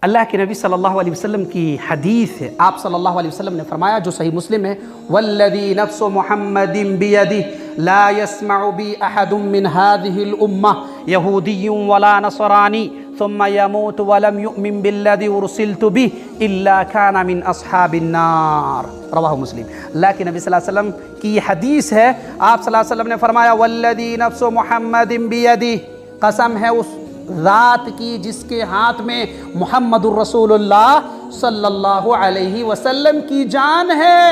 اللہ کے نبی صلی اللہ علیہ وسلم کی حدیث ہے، آپ صلی اللہ علیہ وسلم نے فرمایا جو صحیح مسلم ہے، والذی نفس محمد بیدہ لا يسمع بی احد من هذه الامة یہودی ولا نصرانی ثم يموت ولم يؤمن بالذی ارسلت به الا كان من اصحاب النار، رواہ مسلم۔ اللہ کے نبی صلی اللہ علیہ وسلم کی حدیث ہے، آپ صلی اللہ علیہ وسلم نے فرمایا والذی نفس محمد بیدہ، قسم ہے اس ذات کی جس کے ہاتھ میں محمد الرسول اللہ صلی اللہ علیہ وسلم کی جان ہے،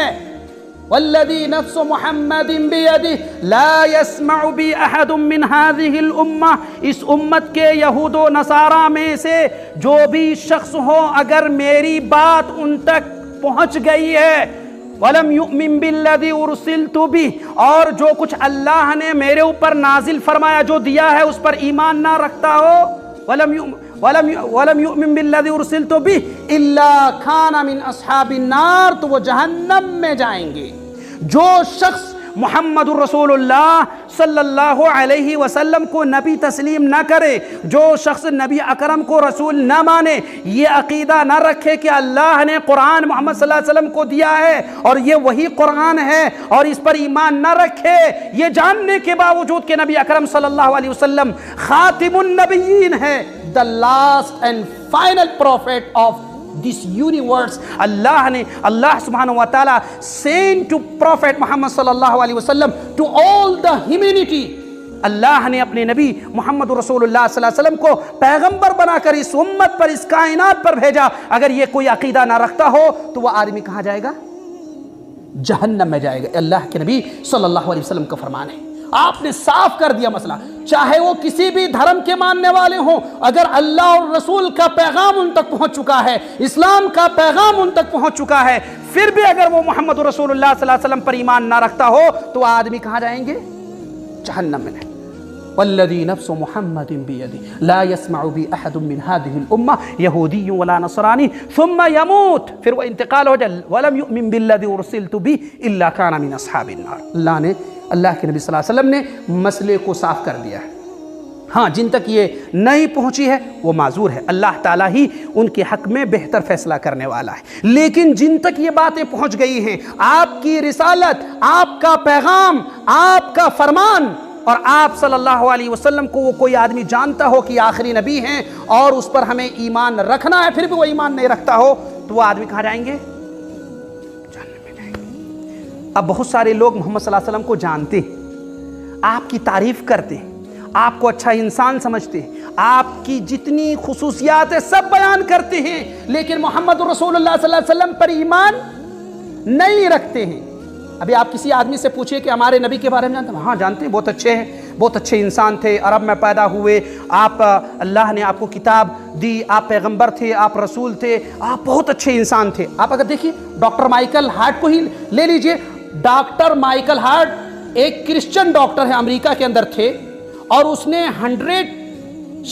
والذی نفس محمد بیدہ لا يسمع بی احد من هذه الامہ، اس امت کے یہود و نصارہ میں سے جو بھی شخص ہو اگر میری بات ان تک پہنچ گئی ہے، وَلَمْ يُؤْمِن بِالَّذِي أُرْسِلْتُ بِهِ، اور جو کچھ اللہ نے میرے اوپر نازل فرمایا جو دیا ہے اس پر ایمان نہ رکھتا ہو، وَلَمْ يُؤْمِن بِالَّذِي أُرْسِلْتُ بِهِ إِلَّا كَانَ مِنْ أَصْحَابِ النَّارِ، تو وہ جہنم میں جائیں گے۔ جو شخص محمد الرسول اللہ صلی اللہ علیہ وسلم کو نبی تسلیم نہ کرے، جو شخص نبی اکرم کو رسول نہ مانے، یہ عقیدہ نہ رکھے کہ اللہ نے قرآن محمد صلی اللہ علیہ وسلم کو دیا ہے اور یہ وہی قرآن ہے اور اس پر ایمان نہ رکھے، یہ جاننے کے باوجود کہ نبی اکرم صلی اللہ علیہ وسلم خاتم النبیین ہے، the last and final prophet of this universe، اللہ سبحانہ وتعالی sent to prophet محمد صلی اللہ علیہ وسلم to all the humanity، اللہ نے اپنے نبی محمد رسول اللہ صلی اللہ علیہ وسلم کو پیغمبر بنا کر اس امت پر، اس کائنات پر بھیجا۔ اگر یہ کوئی عقیدہ نہ رکھتا ہو تو وہ آدمی کہاں جائے گا؟ جہنم میں جائے گا۔ اللہ کے نبی صلی اللہ علیہ وسلم کا فرمان ہے، آپ نے صاف کر دیا مسئلہ، چاہے وہ کسی بھی دھرم کے ماننے والے ہوں، اگر اللہ اور رسول کا پیغام ان تک پہنچ چکا ہے، اسلام کا پیغام ان تک پہنچ چکا ہے، پھر بھی اگر وہ محمد رسول اللہ صلی اللہ علیہ وسلم پر ایمان نہ رکھتا ہو تو آدمی کہاں جائیں گے؟ جہنم میں۔ والذی نفس محمد بیدہ لا يسمع بی احد من هذه الامہ یہودی ولا نصرانی ثم يموت، پھر وہ انتقال ہو جائے، ولم یؤمن بالذی ارسلت به الا كان من اصحاب النار۔ اللہ کے نبی صلی اللہ علیہ وسلم نے مسئلے کو صاف کر دیا ہے۔ ہاں، جن تک یہ نہیں پہنچی ہے وہ معذور ہے، اللہ تعالیٰ ہی ان کے حق میں بہتر فیصلہ کرنے والا ہے، لیکن جن تک یہ باتیں پہنچ گئی ہیں، آپ کی رسالت، آپ کا پیغام، آپ کا فرمان، اور آپ صلی اللہ علیہ وسلم کو وہ کوئی آدمی جانتا ہو کہ آخری نبی ہیں اور اس پر ہمیں ایمان رکھنا ہے، پھر بھی وہ ایمان نہیں رکھتا ہو تو وہ آدمی کہاں جائیں گے؟ جہنم میں جائیں گے۔ اب بہت سارے لوگ محمد صلی اللہ علیہ وسلم کو جانتے ہیں، آپ کی تعریف کرتے ہیں، آپ کو اچھا انسان سمجھتے ہیں، آپ کی جتنی خصوصیات ہیں سب بیان کرتے ہیں، لیکن محمد رسول اللہ صلی اللہ علیہ وسلم پر ایمان نہیں رکھتے ہیں۔ ابھی آپ کسی آدمی سے پوچھئے کہ ہمارے نبی کے بارے میں جانتے ہیں؟ ہاں جانتے ہیں، بہت اچھے ہیں، بہت اچھے انسان تھے، عرب میں پیدا ہوئے، آپ اللہ نے آپ کو کتاب دی، آپ پیغمبر تھے، آپ رسول تھے، آپ بہت اچھے انسان تھے۔ آپ اگر دیکھیے ڈاکٹر مائیکل ہارٹ کو ہی لے لیجئے، ڈاکٹر مائیکل ہارٹ ایک کرسچن ڈاکٹر ہے، امریکہ کے اندر تھے، اور اس نے 100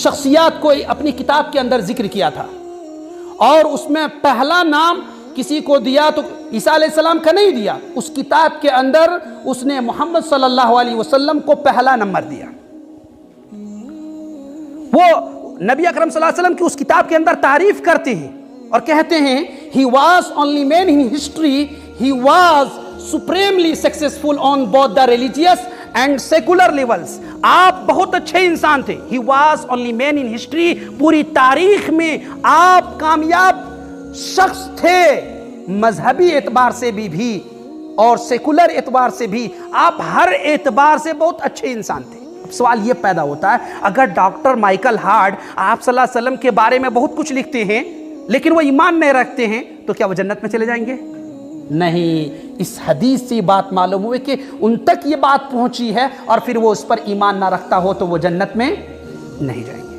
شخصیات کو اپنی کتاب کے اندر ذکر کیا تھا، اور اس میں پہلا نام کسی کو دیا تو عیسیٰ علیہ السلام کا نہیں دیا، اس کتاب کے اندر اس نے محمد صلی اللہ علیہ وسلم کو پہلا نمبر دیا۔ وہ نبی اکرم صلی اللہ علیہ وسلم کی اس کتاب کے اندر تعریف کرتے ہیں اور کہتے ہیں he was only man in history, he was supremely successful on both the religious and secular levels۔ آپ بہت اچھے انسان تھے، he was only man in history، پوری تاریخ میں آپ کامیاب شخص تھے، مذہبی اعتبار سے بھی اور سیکولر اعتبار سے بھی، آپ ہر اعتبار سے بہت اچھے انسان تھے۔ اب سوال یہ پیدا ہوتا ہے، اگر ڈاکٹر مائیکل ہارٹ آپ صلی اللہ علیہ وسلم کے بارے میں بہت کچھ لکھتے ہیں لیکن وہ ایمان نہیں رکھتے ہیں تو کیا وہ جنت میں چلے جائیں گے؟ نہیں، اس حدیث سے یہ بات معلوم ہوئے کہ ان تک یہ بات پہنچی ہے اور پھر وہ اس پر ایمان نہ رکھتا ہو تو وہ جنت میں نہیں جائیں گے۔